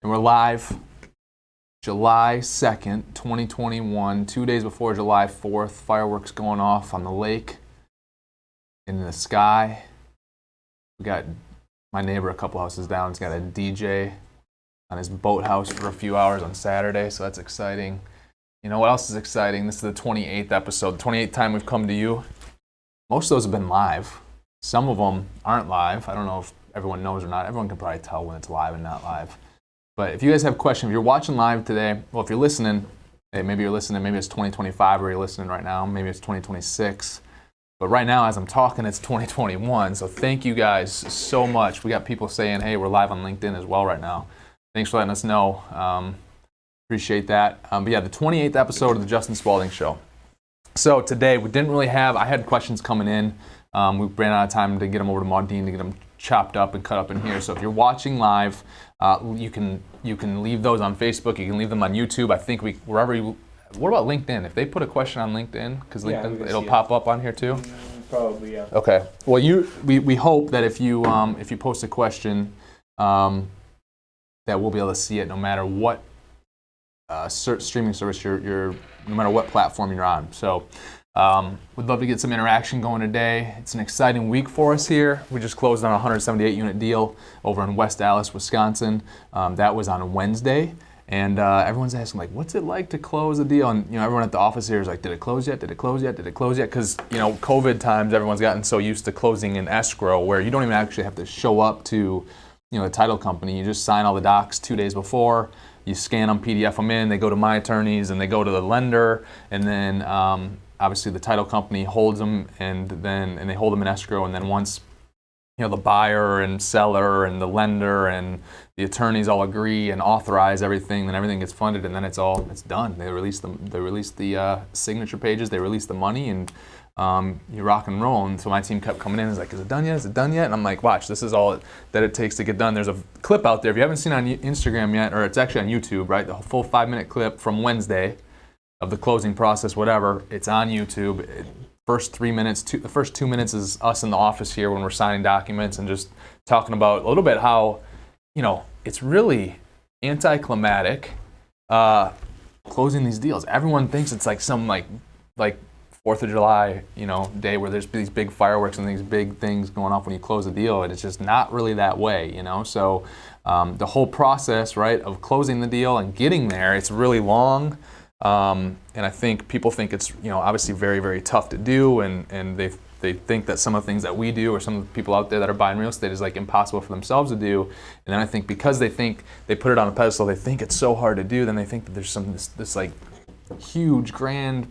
And we're live July 2nd, 2021, 2 days before July 4th. Fireworks going off on the lake, in the sky. We got my neighbor a couple houses down. He's got a DJ on his boathouse for a few hours on Saturday, so that's exciting. You know what else is exciting? This is the 28th episode, the 28th time we've come to you. Most of those have been live. Some of them aren't live. I don't know if everyone knows or not. Everyone can probably tell when it's live and not live. But if you guys have questions, if you're watching live today, well, if you're listening, hey, maybe you're listening, maybe it's 2025 or you're listening right now, maybe it's 2026. But right now, as I'm talking, it's 2021. So thank you guys so much. We got people saying, hey, we're live on LinkedIn as well right now. Thanks for letting us know. Appreciate that. But yeah, the 28th episode of the Justin Spaulding Show. So today, we didn't really have, I had questions coming in. We ran out of time to get them over to Maudine to get them chopped up and cut up in here. So if you're watching live, you can leave those on Facebook. You can leave them on YouTube. I think wherever you. What about LinkedIn? If they put a question on LinkedIn, because LinkedIn it'll pop up on here too. Probably, yeah. Okay. Well, we hope that if you post a question, that we'll be able to see it no matter what streaming service no matter what platform you're on. So. We'd love to get some interaction going today. It's an exciting week for us here. We just closed on a 178 unit deal over in West Allis, Wisconsin. That was on Wednesday. And everyone's asking, like, what's it like to close a deal? And, everyone at the office here is like, did it close yet? Did it close yet? Did it close yet? Because, COVID times, everyone's gotten so used to closing in escrow where you don't even actually have to show up to, the title company. You just sign all the docs 2 days before. You scan them, PDF them in. They go to my attorneys and they go to the lender. And then, obviously, the title company holds them, and they hold them in escrow. And then once, the buyer and seller and the lender and the attorneys all agree and authorize everything, then everything gets funded, and then it's done. They release the signature pages. They release the money, and you rock and roll. And so my team kept coming in. It's like, is it done yet? Is it done yet? And I'm like, watch, this is all that it takes to get done. There's a clip out there if you haven't seen it on Instagram yet, or it's actually on YouTube, right? The full 5-minute clip from Wednesday of the closing process, whatever. It's on YouTube. The first 2 minutes is us in the office here when we're signing documents and just talking about a little bit how, it's really anticlimactic closing these deals. Everyone thinks it's like some like 4th of July, day where there's these big fireworks and these big things going off when you close a deal, and it's just not really that way, So the whole process, right, of closing the deal and getting there, it's really long. And I think people think it's, obviously very, very tough to do, and they think that some of the things that we do or some of the people out there that are buying real estate is like impossible for themselves to do. And then I think because they think they put it on a pedestal, they think it's so hard to do, then they think that there's this like huge, grandiose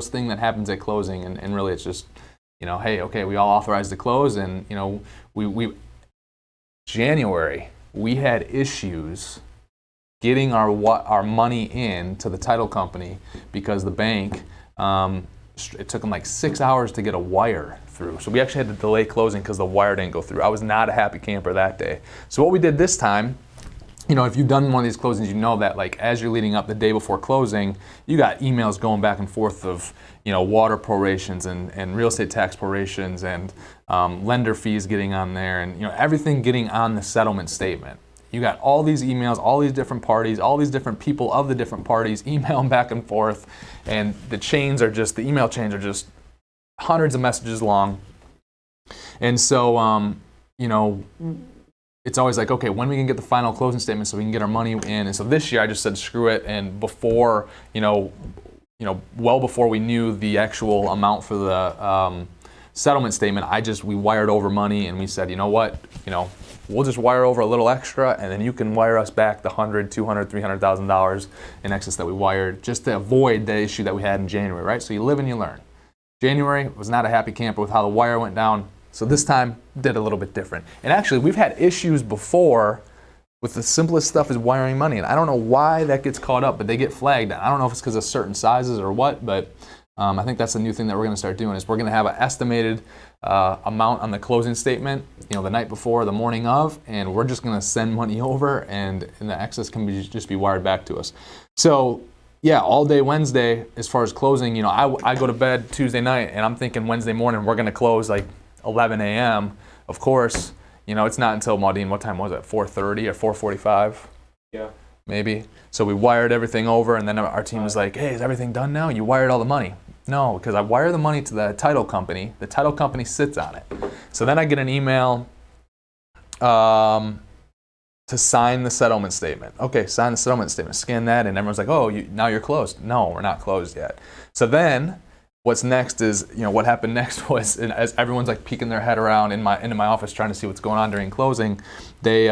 thing that happens at closing, and really it's just, hey, okay, we all authorized to close, and, January, we had issues getting our money in to the title company because the bank, it took them like 6 hours to get a wire through. So we actually had to delay closing because the wire didn't go through. I was not a happy camper that day. So what we did this time, if you've done one of these closings, you know that like as you're leading up the day before closing, you got emails going back and forth of, water prorations and real estate tax prorations and lender fees getting on there, and everything getting on the settlement statement. You got all these emails, all these different parties, all these different people of the different parties emailing back and forth, and the email chains are just hundreds of messages long. And so, it's always like, okay, when we can get the final closing statement so we can get our money in. And so this year I just said, screw it. And before, well before we knew the actual amount for the settlement statement, we wired over money, and we said, you know what, we'll just wire over a little extra, and then you can wire us back the $100,000, $200,000, $300,000 in excess that we wired, just to avoid the issue that we had in January, right? So you live and you learn. January was not a happy camper with how the wire went down, so this time did a little bit different. And actually, we've had issues before with the simplest stuff is wiring money, and I don't know why that gets caught up, but they get flagged. I don't know if it's because of certain sizes or what, but I think that's a new thing that we're going to start doing, is we're going to have an estimated amount on the closing statement, the night before, the morning of, and we're just going to send money over, and the excess can just be wired back to us. So, yeah, all day Wednesday, as far as closing, I go to bed Tuesday night, and I'm thinking Wednesday morning we're going to close like 11 a.m. Of course, You know, it's not until Maudine, what time was it? 4:30 or 4:45? Yeah. Maybe. So we wired everything over, and then our team was like, hey, is everything done now? You wired all the money. No, because I wire the money to the title company. The title company sits on it. So then I get an email to sign the settlement statement. Okay, sign the settlement statement. Scan that, and everyone's like, oh, now you're closed. No, we're not closed yet. So then what's next is, what happened next was, as everyone's like peeking their head around into my office trying to see what's going on during closing, they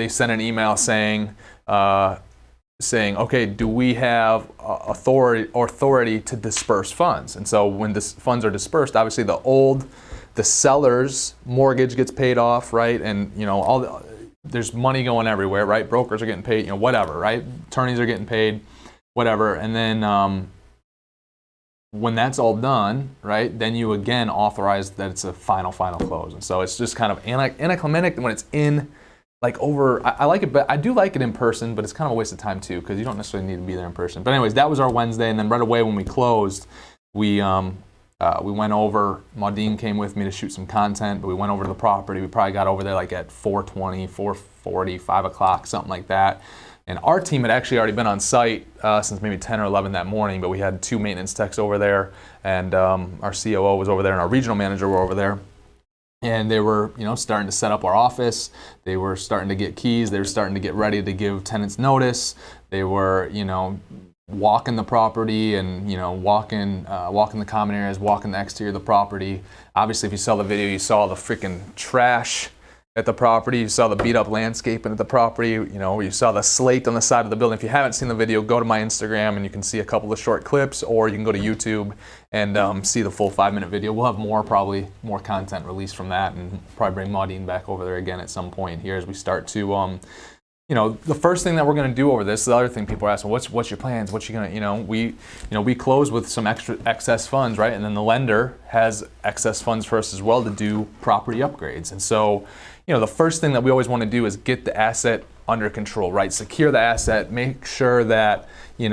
sent an email saying, okay, do we have authority to disperse funds? And so when funds are dispersed, obviously the seller's mortgage gets paid off, right? And there's money going everywhere, right? Brokers are getting paid, whatever, right? Attorneys are getting paid, whatever. And then when that's all done, right, then you again authorize that it's a final close. And so it's just kind of anticlimactic when it's in. I like it, but I do like it in person, but it's kind of a waste of time too, because you don't necessarily need to be there in person. But anyways, that was our Wednesday, and then right away when we closed, we went over. Maudine came with me to shoot some content, but we went over to the property. We probably got over there like at 4:20, 4:40, 5 o'clock, something like that. And our team had actually already been on site since maybe 10 or 11 that morning, but we had 2 maintenance techs over there, and our COO was over there, and our regional manager were over there. And they were, starting to set up our office. They were starting to get keys. They were starting to get ready to give tenants notice. They were, walking the property and, walking the common areas, walking the exterior of the property. Obviously, if you saw the video, you saw the freaking trash at the property. You saw the beat up landscaping at the property. You saw the slate on the side of the building. If you haven't seen the video, go to my Instagram and you can see a couple of short clips, or you can go to YouTube and see the full 5-minute video. We'll have probably more content released from that, and probably bring Maudine back over there again at some point here as we start to, the first thing that we're going to do over this, the other thing people are asking, what's your plans? What you going to, we close with some excess funds, right? And then the lender has excess funds for us as well to do property upgrades. And so, the first thing that we always want to do is get the asset under control, right? Secure the asset, make sure that, we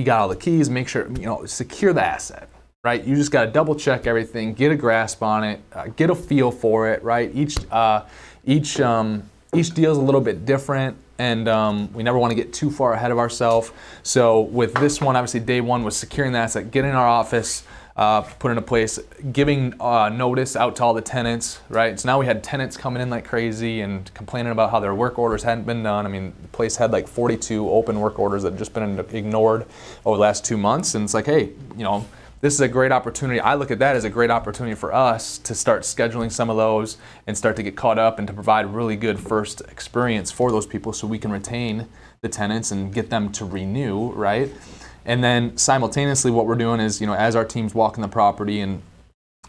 got all the keys, make sure, secure the asset, right? You just got to double check everything, get a grasp on it, get a feel for it, right? Each deal is a little bit different, and we never want to get too far ahead of ourselves. So with this one, obviously day one was securing the asset, getting our office put into place, giving notice out to all the tenants, right? So now we had tenants coming in like crazy and complaining about how their work orders hadn't been done. I mean, the place had like 42 open work orders that had just been ignored over the last 2 months. And it's like, hey, this is a great opportunity. I look at that as a great opportunity for us to start scheduling some of those and start to get caught up and to provide really good first experience for those people so we can retain the tenants and get them to renew, right? And then simultaneously what we're doing is, as our team's walking the property, and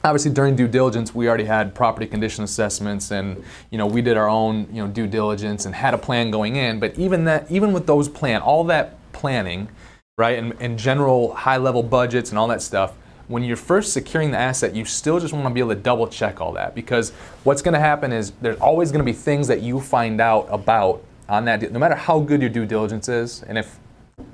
obviously during due diligence, we already had property condition assessments, and we did our own due diligence and had a plan going in. But even with those all that planning, right, and general high-level budgets and all that stuff, when you're first securing the asset, you still just want to be able to double-check all that, because what's going to happen is there's always going to be things that you find out about on that deal, no matter how good your due diligence is. And if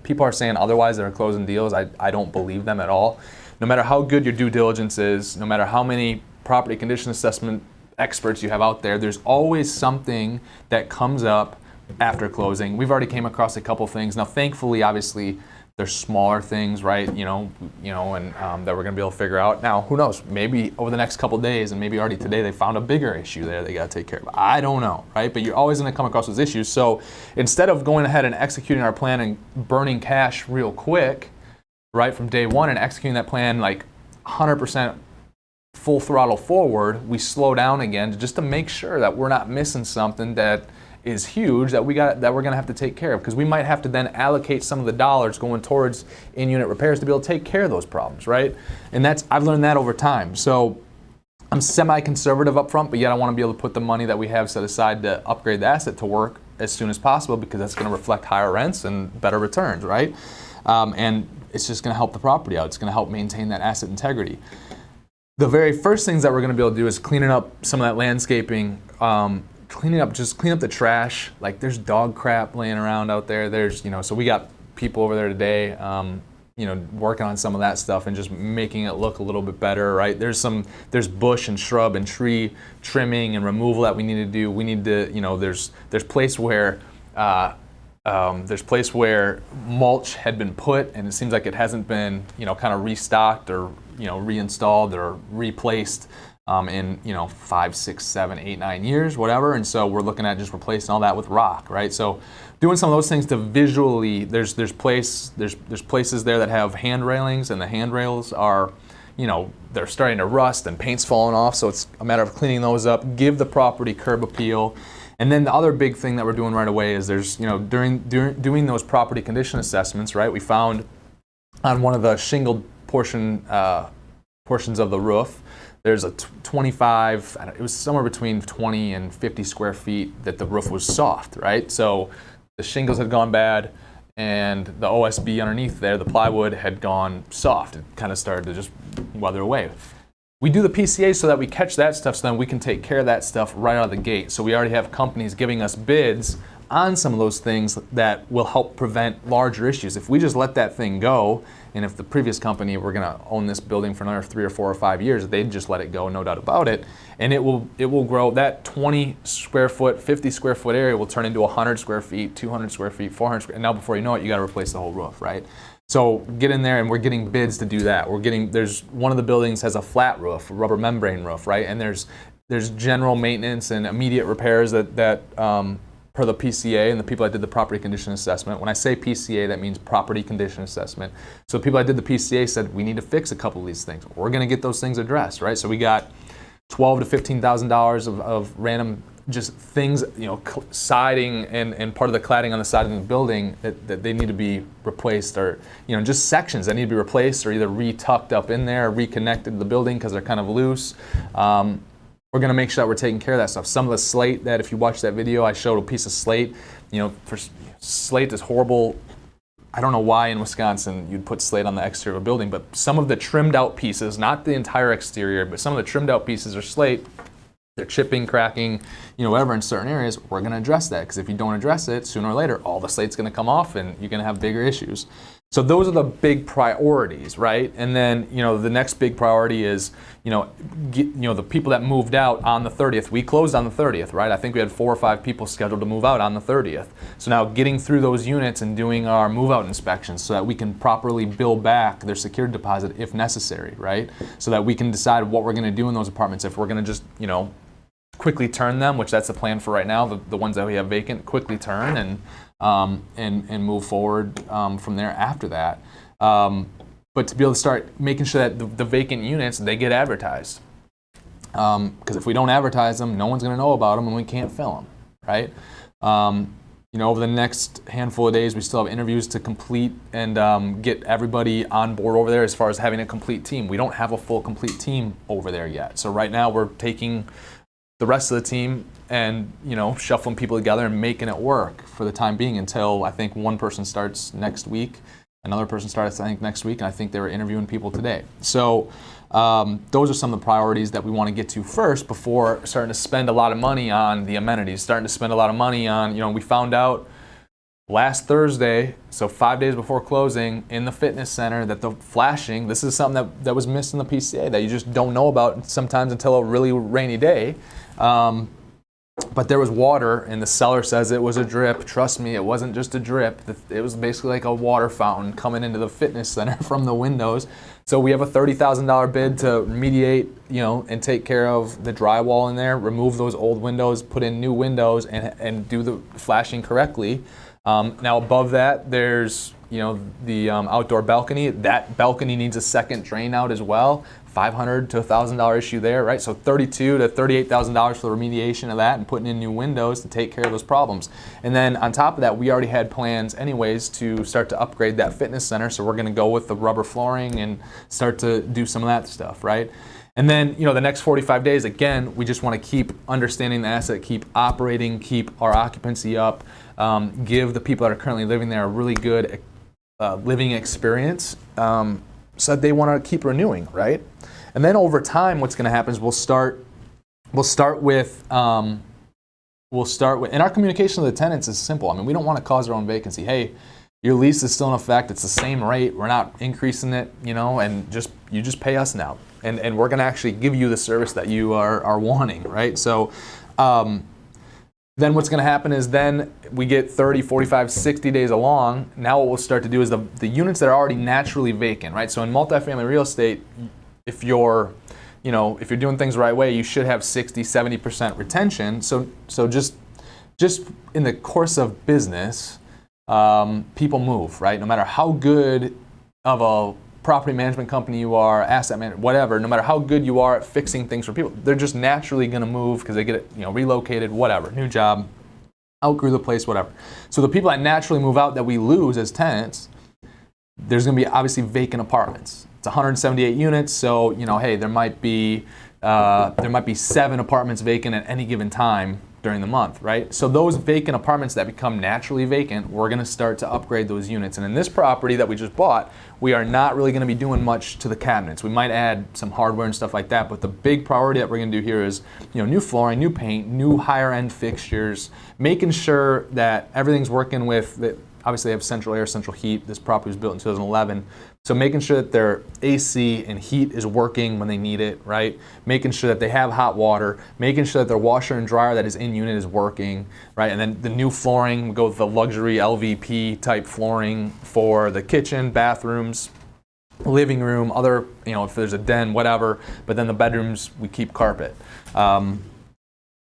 people are saying otherwise, they're closing deals, I don't believe them at all. No matter how good your due diligence is, no matter how many property condition assessment experts you have out there, there's always something that comes up after closing. We've already came across a couple things. Now, thankfully, obviously, there's smaller things, right? And that we're gonna be able to figure out. Now, who knows? Maybe over the next couple days, and maybe already today, they found a bigger issue there they gotta take care of. I don't know, right? But you're always gonna come across those issues. So instead of going ahead and executing our plan and burning cash real quick, right, from day one, and executing that plan like 100% full throttle forward, we slow down again just to make sure that we're not missing something that is huge that we're going to have to take care of, because we might have to then allocate some of the dollars going towards in-unit repairs to be able to take care of those problems, right? And I've learned that over time. So I'm semi-conservative up front, but yet I want to be able to put the money that we have set aside to upgrade the asset to work as soon as possible, because that's going to reflect higher rents and better returns, right? And it's just going to help the property out. It's going to help maintain that asset integrity. The very first things that we're going to be able to do is cleaning up some of that landscaping, clean up the trash. Like, there's dog crap laying around out there. There's, so we got people over there today. working on some of that stuff and just making it look a little bit better, right? There's bush and shrub and tree trimming and removal that we need to do. We need to, there's place where mulch had been put and it seems like it hasn't been, kind of restocked or, reinstalled or replaced in 5, 6, 7, 8, 9 years, whatever. And so we're looking at just replacing all that with rock, right? So doing some of those things to visually, there's places there that have hand railings, and the handrails are, they're starting to rust and paint's falling off. So it's a matter of cleaning those up, give the property curb appeal. And then the other big thing that we're doing right away is there's, during doing those property condition assessments, right? We found on one of the shingled portions of the roof, there's a 25, it was somewhere between 20 and 50 square feet that the roof was soft, right? So the shingles had gone bad and the OSB underneath there, the plywood, had gone soft. It kind of started to just weather away. We do the PCA so that we catch that stuff, so then we can take care of that stuff right out of the gate. So we already have companies giving us bids on some of those things that will help prevent larger issues. If we just let that thing go, and if the previous company were going to own this building for another 3 or 4 or 5 years, they'd just let it go, no doubt about it. And it will grow. That 20 square foot, 50 square foot area will turn into 100 square feet, 200 square feet, 400 square. And now before you know it, you got to replace the whole roof, right? So get in there, and we're getting bids to do that. There's one of the buildings has a flat roof, a rubber membrane roof, right? And there's general maintenance and immediate repairs that per the PCA and the people that did the property condition assessment. When I say PCA, that means property condition assessment. So the people that did the PCA said, we need to fix a couple of these things. We're going to get those things addressed, right? So we got $12,000 to $15,000 of random just things, siding and part of the cladding on the side of the building that they need to be replaced, or just sections that need to be replaced or either retucked up in there, or reconnected to the building because they're kind of loose. We're going to make sure that we're taking care of that stuff. Some of the slate that, if you watch that video, I showed a piece of slate. For slate is horrible. I don't know why in Wisconsin you'd put slate on the exterior of a building, but some of the trimmed out pieces, not the entire exterior, but some of the trimmed out pieces are slate. They're chipping, cracking, whatever in certain areas. We're going to address that, because if you don't address it, sooner or later, all the slate's going to come off and you're going to have bigger issues. So those are the big priorities, right? And then, the next big priority is, the people that moved out on the 30th. We closed on the 30th, right? I think we had 4 or 5 people scheduled to move out on the 30th. So now getting through those units and doing our move-out inspections so that we can properly bill back their security deposit if necessary, right? So that we can decide what we're going to do in those apartments. If we're going to just, quickly turn them, which that's the plan for right now, the ones that we have vacant, quickly turn and move forward from there after that. But to be able to start making sure that the vacant units, they get advertised. Because if we don't advertise them, no one's going to know about them and we can't fill them, right? Over the next handful of days, we still have interviews to complete and get everybody on board over there as far as having a complete team. We don't have a full complete team over there yet. So right now we're taking the rest of the team and shuffling people together and making it work for the time being until I think one person starts next week, another person starts I think next week, and I think they were interviewing people today. So those are some of the priorities that we want to get to first before starting to spend a lot of money on the amenities, starting to spend a lot of money on, we found out last Thursday, so 5 days before closing, in the fitness center, that the flashing, this is something that was missed in the PCA that you just don't know about sometimes until a really rainy day. But there was water, and the seller says it was a drip. Trust me, it wasn't just a drip. It was basically like a water fountain coming into the fitness center from the windows. So we have a $30,000 bid to remediate, and take care of the drywall in there, remove those old windows, put in new windows, and do the flashing correctly. Now above that, there's the outdoor balcony. That balcony needs a second drain out as well. $500 to $1,000 issue there, right? So $32,000 to $38,000 for the remediation of that and putting in new windows to take care of those problems. And then on top of that, we already had plans anyways to start to upgrade that fitness center. So we're going to go with the rubber flooring and start to do some of that stuff, right? And then, the next 45 days, again, we just want to keep understanding the asset, keep operating, keep our occupancy up, give the people that are currently living there a really good living experience, so that they want to keep renewing, right? And then over time, what's going to happen is we'll start with, and our communication to the tenants is simple. I mean, we don't want to cause our own vacancy. Hey, Your lease is still in effect. It's the same rate. We're not increasing it, and you just pay us now. And we're going to actually give you the service that you are wanting, right? So then what's going to happen is then we get 30, 45, 60 days along. Now what we'll start to do is the units that are already naturally vacant, right? So in multifamily real estate, if you're doing things the right way, you should have 60, 70% retention. So just in the course of business, people move, right? No matter how good of a property management company you are, asset manager, whatever, no matter how good you are at fixing things for people, they're just naturally going to move because they get relocated, whatever, new job, outgrew the place, whatever. So the people that naturally move out that we lose as tenants, there's going to be obviously vacant apartments. It's 178 units, so hey, there might be 7 apartments vacant at any given time during the month, right? So those vacant apartments that become naturally vacant, we're going to start to upgrade those units. And in this property that we just bought, we are not really going to be doing much to the cabinets. We might add some hardware and stuff like that, but the big priority that we're going to do here is, new flooring, new paint, new higher end fixtures, making sure that everything's working with obviously they have central air, central heat. This property was built in 2011. So making sure that their AC and heat is working when they need it, right? Making sure that they have hot water, making sure that their washer and dryer that is in unit is working, right? And then the new flooring, we go with the luxury LVP type flooring for the kitchen, bathrooms, living room, other, if there's a den, whatever. But then the bedrooms, we keep carpet.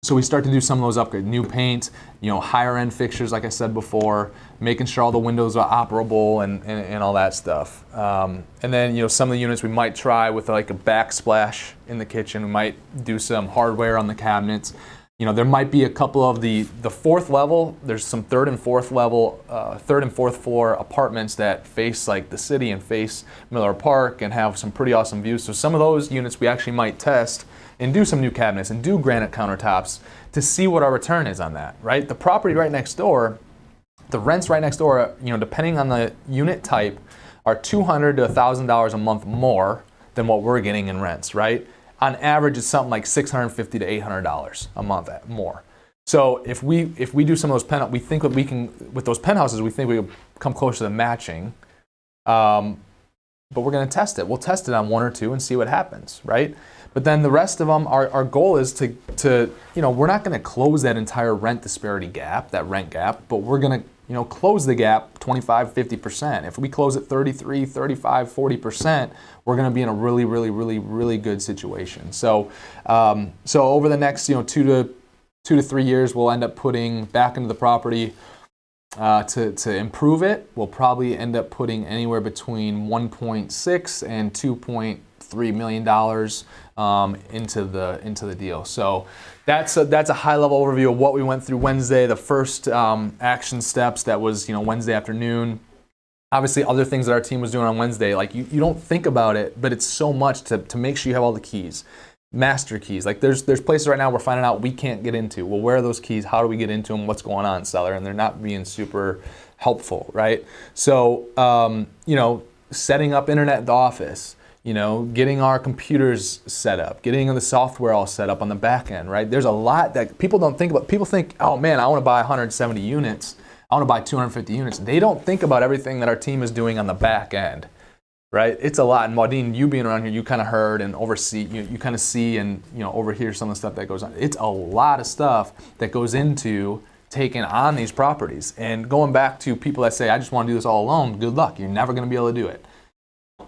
So we start to do some of those upgrades, new paint, higher end fixtures, like I said before, making sure all the windows are operable and all that stuff. And then, some of the units we might try with like a backsplash in the kitchen. We might do some hardware on the cabinets. There might be a couple of the fourth level. There's some third and fourth floor apartments that face like the city and face Miller Park and have some pretty awesome views. So some of those units we actually might test and do some new cabinets and do granite countertops to see what our return is on that, right? The property right next door, the rents right next door, depending on the unit type, are $200 to $1,000 a month more than what we're getting in rents, right? On average, it's something like $650 to $800 a month more. So if we do some of those penthouses, we think that we can, with those penthouses, we think we can come close to the matching. But we're going to test it. We'll test it on 1 or 2 and see what happens, right? But then the rest of them, our goal is to we're not going to close that entire rent disparity gap, that rent gap, but we're going to, close the gap 25, 50%. If we close it 33, 35, 40%, we're going to be in a really, really, really, really good situation. So, over the next, 2 to 3 years, we'll end up putting back into the property to improve it. We'll probably end up putting anywhere between 1.6 and 2.3 million dollars into the deal. So that's a high level overview of what we went through Wednesday. The first action steps, that was Wednesday afternoon. Obviously, other things that our team was doing on Wednesday, like you don't think about it, but it's so much to make sure you have all the keys, master keys. Like there's places right now we're finding out we can't get into. Well, where are those keys? How do we get into them? What's going on, seller? And they're not being super helpful, right? So setting up internet at the office. Getting our computers set up, getting the software all set up on the back end, right? There's a lot that people don't think about. People think, oh man, I want to buy 170 units. I want to buy 250 units. They don't think about everything that our team is doing on the back end, right? It's a lot. And Maudine, you being around here, you kind of heard and oversee, you kind of see and overhear some of the stuff that goes on. It's a lot of stuff that goes into taking on these properties. And going back to people that say, I just want to do this all alone, good luck. You're never going to be able to do it.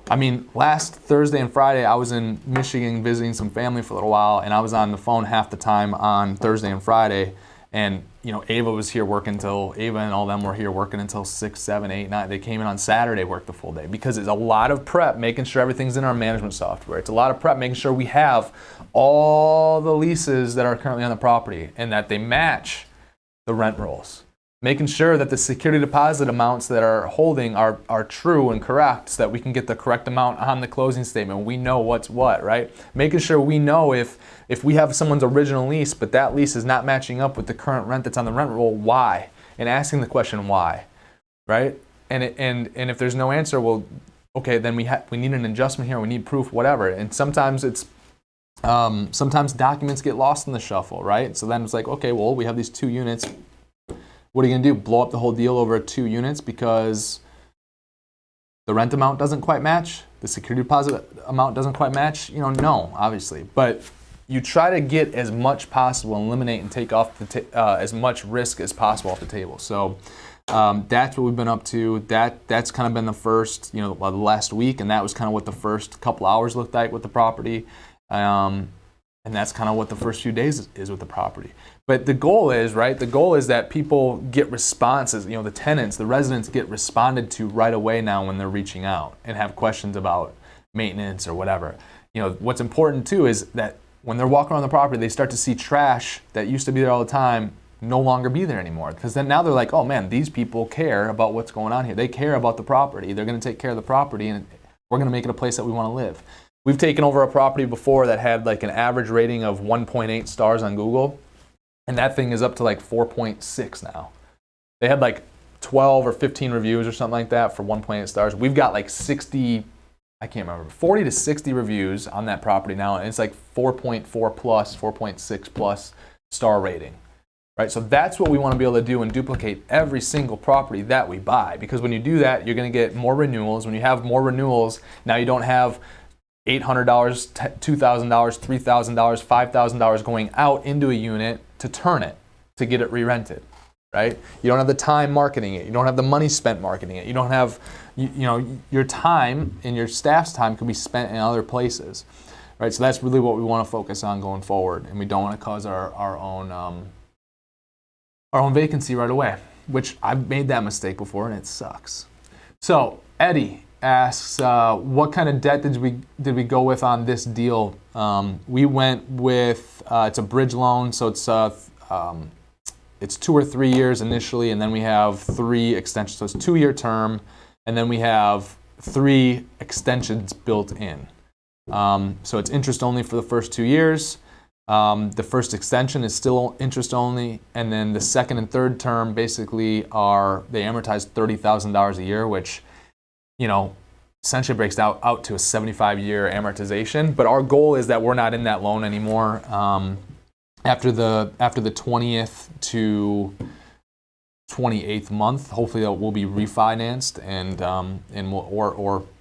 I mean, last Thursday and Friday, I was in Michigan visiting some family for a little while, and I was on the phone half the time on Thursday and Friday. And, Ava was here working Ava and all them were here working until 6, 7, 8, 9. They came in on Saturday, worked the full day, because it's a lot of prep, making sure everything's in our management software. It's a lot of prep, making sure we have all the leases that are currently on the property and that they match the rent rolls. Making sure that the security deposit amounts that are holding are true and correct so that we can get the correct amount on the closing statement. We know what's what, right? Making sure we know if we have someone's original lease, but that lease is not matching up with the current rent that's on the rent roll, why? And asking the question why, right? And if there's no answer, well, okay, then we need an adjustment here, we need proof, whatever. And sometimes sometimes documents get lost in the shuffle, right? So then it's like, okay, well, we have these 2 units. What are you going to do? Blow up the whole deal over 2 units because the rent amount doesn't quite match? The security deposit amount doesn't quite match? No, obviously. But you try to get as much possible and eliminate and take off as much risk as possible off the table. So that's what we've been up to. That's kind of been the first, the last week, and that was kind of what the first couple hours looked like with the property. And that's kind of what the first few days is with the property. But the goal is, right, the goal is that people get responses, the tenants, the residents get responded to right away now when they're reaching out and have questions about maintenance or whatever. What's important too is that when they're walking around the property, they start to see trash that used to be there all the time no longer be there anymore. Because then now they're like, oh man, these people care about what's going on here. They care about the property. They're going to take care of the property, and we're going to make it a place that we want to live. We've taken over a property before that had like an average rating of 1.8 stars on Google, and that thing is up to like 4.6 now. They had like 12 or 15 reviews or something like that for 1.8 stars. We've got like 60, I can't remember, 40 to 60 reviews on that property now, and it's like 4.4 plus, 4.6 plus star rating. Right? So that's what we want to be able to do and duplicate every single property that we buy, because when you do that, you're going to get more renewals. When you have more renewals, now you don't have $800, $2,000, $3,000, $5,000 going out into a unit to turn it, to get it re-rented, right? You don't have the time marketing it. You don't have the money spent marketing it. You don't have, your time and your staff's time can be spent in other places, right? So that's really what we want to focus on going forward, and we don't want to cause our own vacancy right away, which I've made that mistake before and it sucks. So Eddie asks, what kind of debt did we go with on this deal? We went with it's a bridge loan, so it's 2 or 3 years initially, and then we have 3 extensions. So it's 2-year term, and then we have 3 extensions built in. So it's interest only for the first 2 years. The first extension is still interest only, and then the second and third term basically they amortize $30,000 a year, which essentially breaks out to a 75-year amortization. But our goal is that we're not in that loan anymore after the 20th to 28th month. Hopefully that will be refinanced, and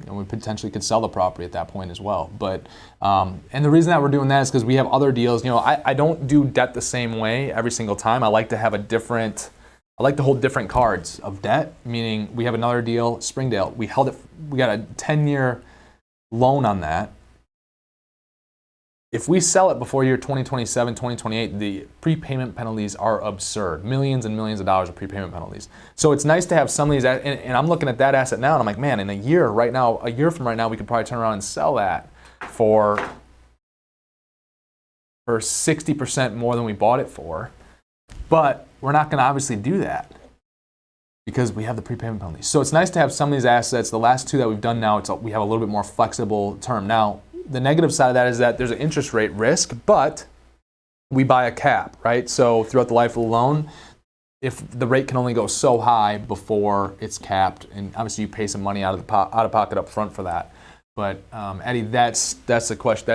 we potentially could sell the property at that point as well. But and the reason that we're doing that is because we have other deals. I don't do debt the same way every single time. I like to hold different cards of debt, meaning we have another deal, Springdale. We got a 10-year loan on that. If we sell it before year 2027, 2028, the prepayment penalties are absurd. Millions and millions of dollars of prepayment penalties. So it's nice to have some of these, and I'm looking at that asset now, and I'm like, man, in a year from right now, we could probably turn around and sell that for 60% more than we bought it for. But we're not going to obviously do that because we have the prepayment penalties. So it's nice to have some of these assets. The last 2 that we've done now, we have a little bit more flexible term. Now, the negative side of that is that there's an interest rate risk, but we buy a cap, right? So throughout the life of the loan, if the rate can only go so high before it's capped, and obviously you pay some money out of pocket up front for that. But Eddie, that's the question.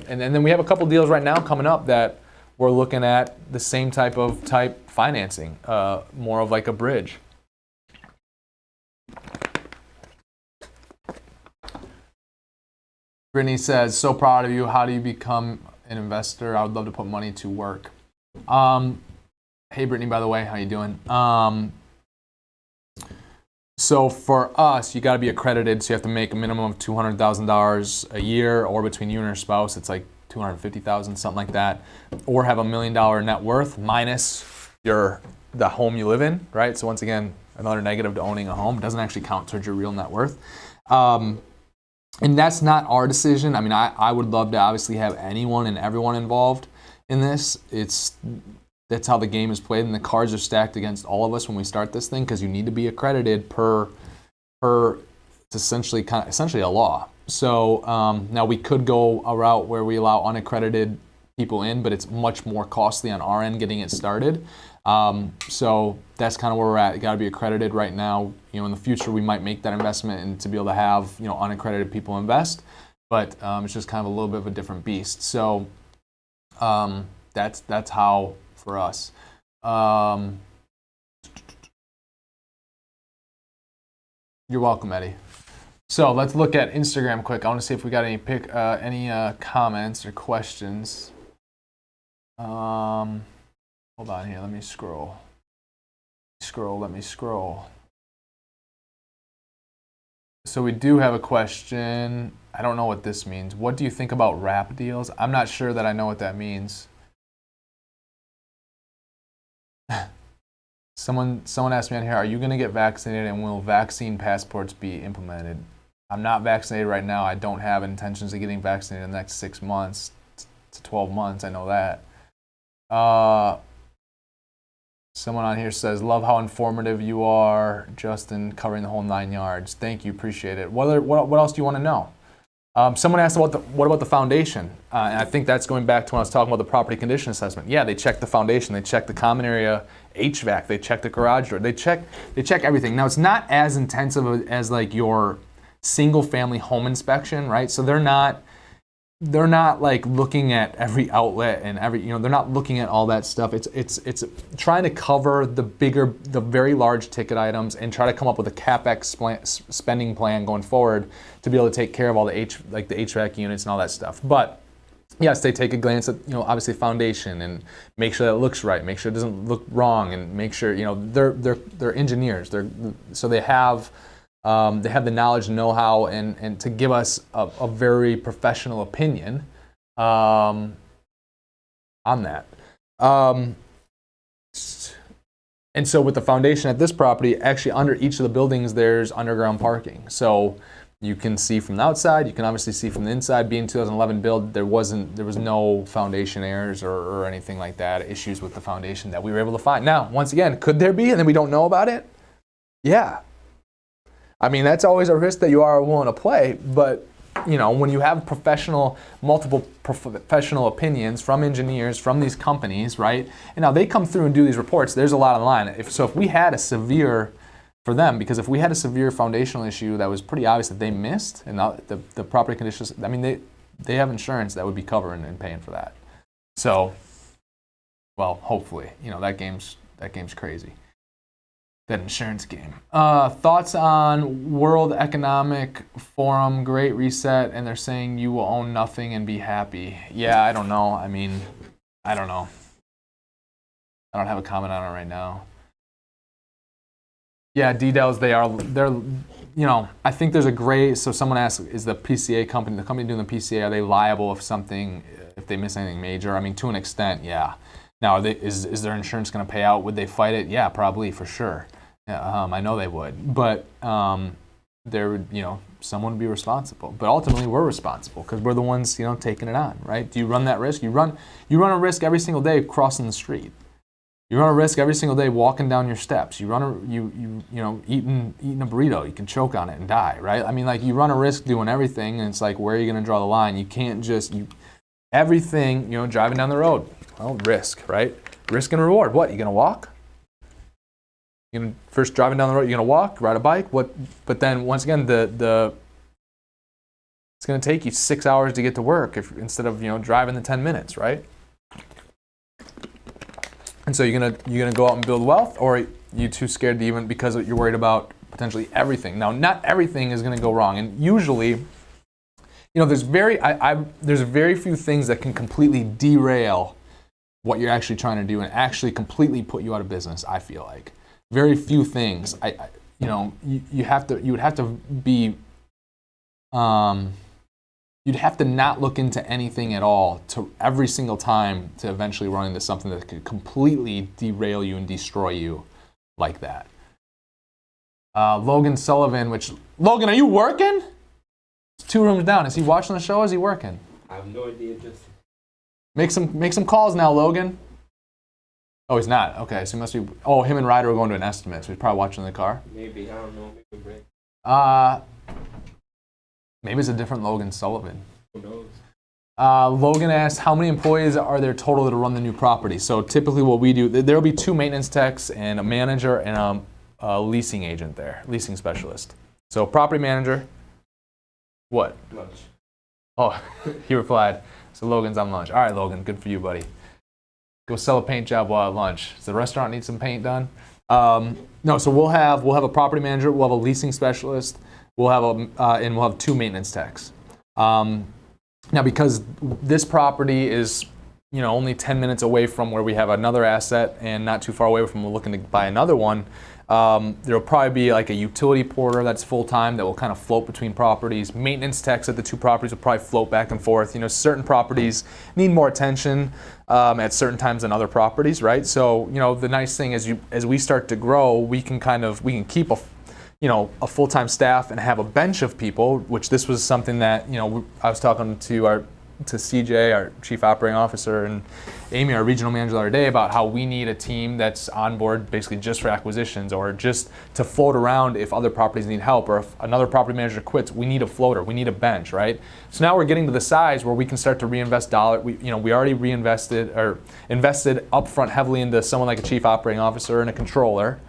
And then we have a couple deals right now coming up that we're looking at the same type financing, more of like a bridge. Brittany says, so proud of you. How do you become an investor? I would love to put money to work. Hey, Brittany, by the way, how you doing? So for us, you got to be accredited. So you have to make a minimum of $200,000 a year, or between you and your spouse, it's like $250,000, something like that, or have $1 million net worth minus the home you live in, right? So once again, another negative to owning a home. It doesn't actually count towards your real net worth. And that's not our decision. I mean, I would love to obviously have anyone and everyone involved in this. That's how the game is played, and the cards are stacked against all of us when we start this thing, because you need to be accredited per it's essentially a law. So now we could go a route where we allow unaccredited people in, but it's much more costly on our end getting it started. So that's kind of where we're at. You got to be accredited right now. In the future we might make that investment and to be able to have unaccredited people invest, but it's just kind of a little bit of a different beast. So that's how for us. You're welcome, Eddie. So let's look at Instagram quick. I want to see if we got any comments or questions. Hold on here. Let me scroll. Let me scroll. So we do have a question. I don't know what this means. What do you think about wrap deals? I'm not sure that I know what that means. Someone asked me on here, are you going to get vaccinated and will vaccine passports be implemented? I'm not vaccinated right now. I don't have intentions of getting vaccinated in the next 6 months to 12 months. I know that. Someone on here says, love how informative you are, Justin, covering the whole 9 yards. Thank you, appreciate it. What else do you want to know? Someone asked what about the foundation? And I think that's going back to when I was talking about the property condition assessment. Yeah, they check the foundation, they check the common area HVAC, they check the garage door, they check everything. Now it's not as intensive as like your single family home inspection, right? So they're not like looking at every outlet and they're not looking at all that stuff. It's trying to cover the very large ticket items and try to come up with a CapEx spending plan going forward to be able to take care of all the HVAC units and all that stuff. But yes, they take a glance at obviously foundation and make sure that it looks right, make sure it doesn't look wrong, and make sure they're engineers. So they have the knowledge and know-how and to give us a very professional opinion on that. And so with the foundation at this property, actually under each of the buildings there's underground parking. So you can see from the outside, you can obviously see from the inside. Being 2011 build, there was no foundation errors or anything like that, issues with the foundation that we were able to find. Now, once again, could there be and then we don't know about it? Yeah. I mean, that's always a risk that you are willing to play, but when you have multiple professional opinions from engineers, from these companies, right? And now they come through and do these reports, there's a lot online. If we had a severe foundational issue that was pretty obvious that they missed, and the property conditions, I mean, they have insurance that would be covering and paying for that. So, well, hopefully, that game's crazy. That insurance game. Thoughts on World Economic Forum, Great Reset, and they're saying you will own nothing and be happy. Yeah, I don't know. I mean, I don't know. I don't have a comment on it right now. Yeah, D-Dells, they're I think there's a gray, so someone asked, is the PCA company, the company doing the PCA, are they liable if they miss anything major? I mean, to an extent, yeah. Now, is their insurance going to pay out? Would they fight it? Yeah, probably, for sure. I know they would. But there would, someone would be responsible. But ultimately, we're responsible because we're the ones, taking it on, right? Do you run that risk? You run a risk every single day crossing the street. You run a risk every single day walking down your steps. You eating a burrito. You can choke on it and die, right? I mean, like, you run a risk doing everything, and it's like, where are you going to draw the line? You can't just everything. Driving down the road. Well, risk, right? Risk and reward. What? You gonna walk? First driving down the road, you're gonna walk, ride a bike. What? But then once again, it's gonna take you 6 hours to get to work instead of driving the 10 minutes, right? And so you're gonna go out and build wealth, or you too scared to even because you're worried about potentially everything. Now, not everything is gonna go wrong, and usually, there's very few things that can completely derail what you're actually trying to do and actually completely put you out of business. I feel like very few things. You'd have to not look into anything at all to every single time to eventually run into something that could completely derail you and destroy you like that. Logan Sullivan, Logan, are you working? It's 2 rooms down. Is he watching the show or is he working? I have no idea, just. Make some calls now, Logan. Oh, he's not. Okay, so he must be. Oh, him and Ryder are going to an estimate, so he's probably watching in the car. Maybe, I don't know. Maybe a break. Maybe it's a different Logan Sullivan. Who knows? Logan asked, how many employees are there total to run the new property? So typically, what we do, there will be 2 maintenance techs and a manager and a leasing agent there, leasing specialist. So property manager. What? Lunch. Oh, he replied. So Logan's on lunch. All right, Logan, good for you, buddy. Go sell a paint job while at lunch. Does the restaurant need some paint done? No, so we'll have a property manager, we'll have a leasing specialist, and we'll have 2 maintenance techs. Now, because this property is, only 10 minutes away from where we have another asset and not too far away from we're looking to buy another one, there'll probably be like a utility porter that's full-time that will kind of float between properties. Maintenance techs at the 2 properties will probably float back and forth. Certain properties need more attention at certain times than other properties, right? So, the nice thing is as we start to grow, we can keep a full-time staff and have a bench of people, which this was something that, I was talking to CJ, our Chief Operating Officer, and Amy, our Regional Manager, the other day about how we need a team that's on board basically just for acquisitions or just to float around if other properties need help, or if another property manager quits, we need a floater, we need a bench, right? So now we're getting to the size where we can start to reinvest dollars. We already reinvested or invested upfront heavily into someone like a Chief Operating Officer and a controller,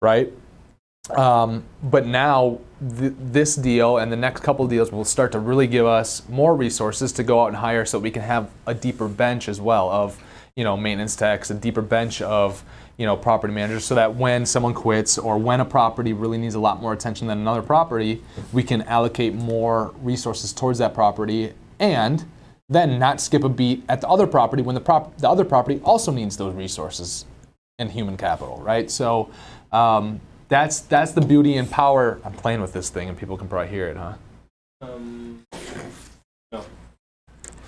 right? But now this deal and the next couple of deals will start to really give us more resources to go out and hire, so we can have a deeper bench as well of maintenance techs, a deeper bench of property managers, so that when someone quits or when a property really needs a lot more attention than another property, we can allocate more resources towards that property and then not skip a beat at the other property when the other property also needs those resources and human capital, right? So that's the beauty and power. I'm playing with this thing and people can probably hear it, huh? No.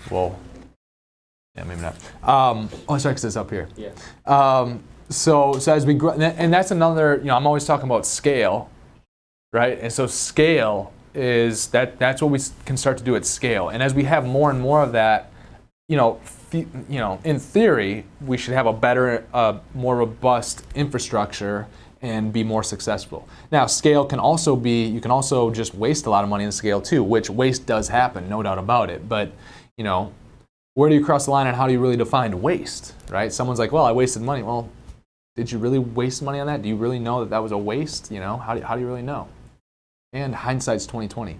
Whoa. Yeah, maybe not. Oh, sorry, because it's up here. Yeah. So as we grow, and that's another, I'm always talking about scale, right? And so scale is that's what we can start to do at scale. And as we have more and more of that, in theory, we should have a better, more robust infrastructure and be more successful. Now, scale can also be, you can also just waste a lot of money in scale too, which waste does happen, no doubt about it. But, where do you cross the line and how do you really define waste, right? Someone's like, well, I wasted money. Well, did you really waste money on that? Do you really know that was a waste? How do you really know? And hindsight's 20/20.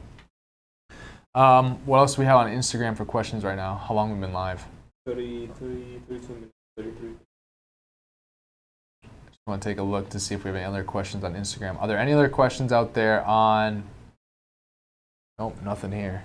What else do we have on Instagram for questions right now? How long have we been live? 32 minutes. 33. I want to take a look to see if we have any other questions on Instagram. Are there any other questions out there on? Nope, nothing here.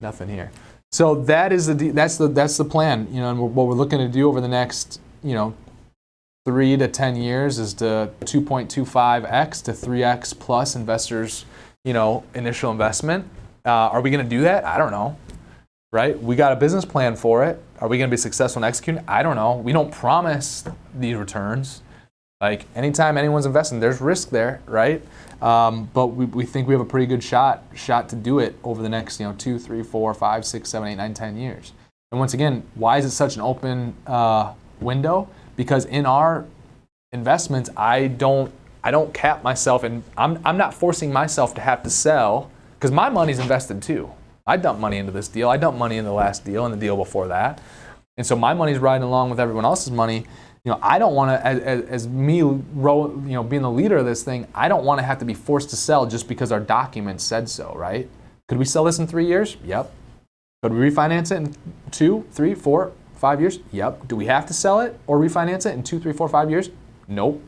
Nothing here. So that's the plan. And what we're looking to do over the next 3 to 10 years is to 2.25x to 3x plus investors initial investment. Are we going to do that? I don't know. Right? We got a business plan for it. Are we going to be successful in executing? I don't know. We don't promise these returns. Like anytime anyone's investing, there's risk there, right? But we think we have a pretty good shot to do it over the next 2, 3, 4, 5, 6, 7, 8, 9, 10 years. And once again, why is it such an open window? Because in our investments, I don't cap myself, and I'm not forcing myself to have to sell because my money's invested too. I dumped money into this deal. I dumped money in the last deal and the deal before that, and so my money's riding along with everyone else's money. I don't want to, as me, being the leader of this thing, I don't want to have to be forced to sell just because our document said so, right? Could we sell this in 3 years? Yep. Could we refinance it in 2, 3, 4, 5 years? Yep. Do we have to sell it or refinance it in 2, 3, 4, 5 years? Nope.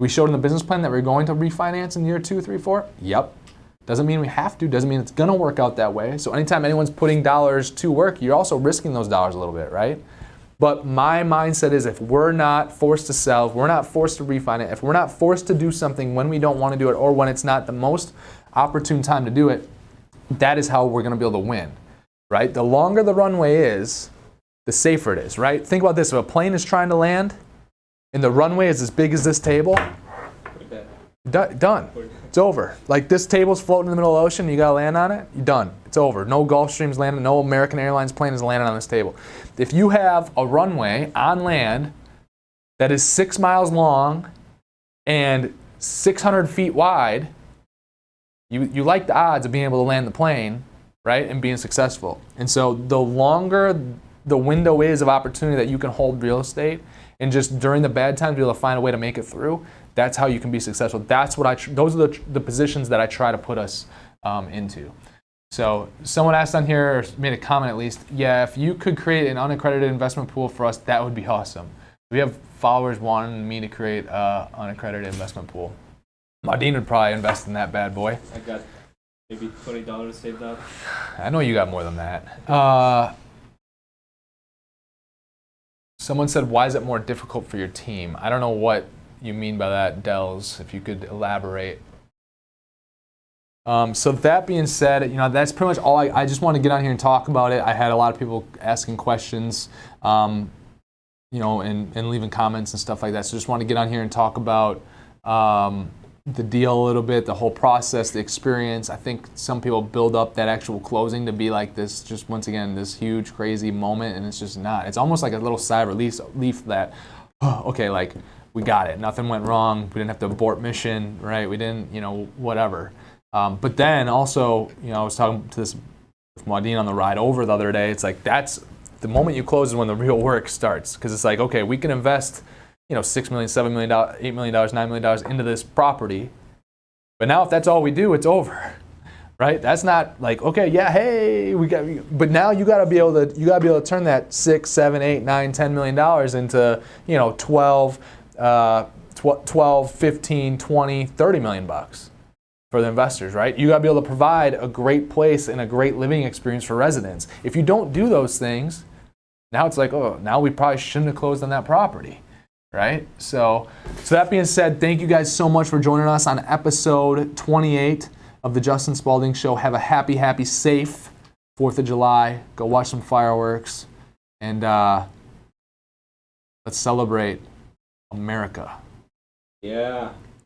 We showed in the business plan that we're going to refinance in year 2, 3, 4? Yep. Doesn't mean we have to, doesn't mean it's going to work out that way. So anytime anyone's putting dollars to work, you're also risking those dollars a little bit, right? But my mindset is if we're not forced to sell, if we're not forced to refinance, if we're not forced to do something when we don't want to do it or when it's not the most opportune time to do it, that is how we're going to be able to win, right? The longer the runway is, the safer it is, right? Think about this. If a plane is trying to land and the runway is as big as this table, done. It's over. Like this table's floating in the middle of the ocean, you got to land on it, you're done. It's over. No Gulfstream's landing, no American Airlines plane is landing on this table. If you have a runway on land that is 6 miles long and 600 feet wide, you like the odds of being able to land the plane, right, and being successful. And so the longer the window is of opportunity that you can hold real estate and just during the bad times be able to find a way to make it through, that's how you can be successful. That's what those are the positions that I try to put us into. So someone asked on here, or made a comment at least, yeah, if you could create an unaccredited investment pool for us, that would be awesome. We have followers wanting me to create an unaccredited investment pool. Maudine would probably invest in that bad boy. I got maybe $20 saved up. I know you got more than that. Someone said, why is it more difficult for your team? I don't know what you mean by that, Dells, if you could elaborate. So that being said, that's pretty much all. I just want to get on here and talk about it. I had a lot of people asking questions, and leaving comments and stuff like that. So just want to get on here and talk about the deal a little bit, the whole process, the experience. I think some people build up that actual closing to be like this, just once again, this huge, crazy moment, and it's just not. It's almost like a little sigh of relief that, okay, like, we got it. Nothing went wrong. We didn't have to abort mission, right? We didn't, whatever. But then also, I was talking to this with Maudine on the ride over the other day. It's like, that's the moment you close is when the real work starts. Because it's like, okay, we can invest, $6 million, $7 million, $8 million, $9 million into this property. But now if that's all we do, it's over, right? That's not like, okay, yeah, hey, but now you got to be able to turn that 6, 7, 8, 9, $10 million into, 12, 15, 20, $30 million bucks for the investors, right? You got to be able to provide a great place and a great living experience for residents. If you don't do those things, now it's like, oh, now we probably shouldn't have closed on that property, right? So that being said, thank you guys so much for joining us on episode 28 of the Justin Spaulding Show. Have a happy, safe 4th of July. Go watch some fireworks, and let's celebrate America. Yeah.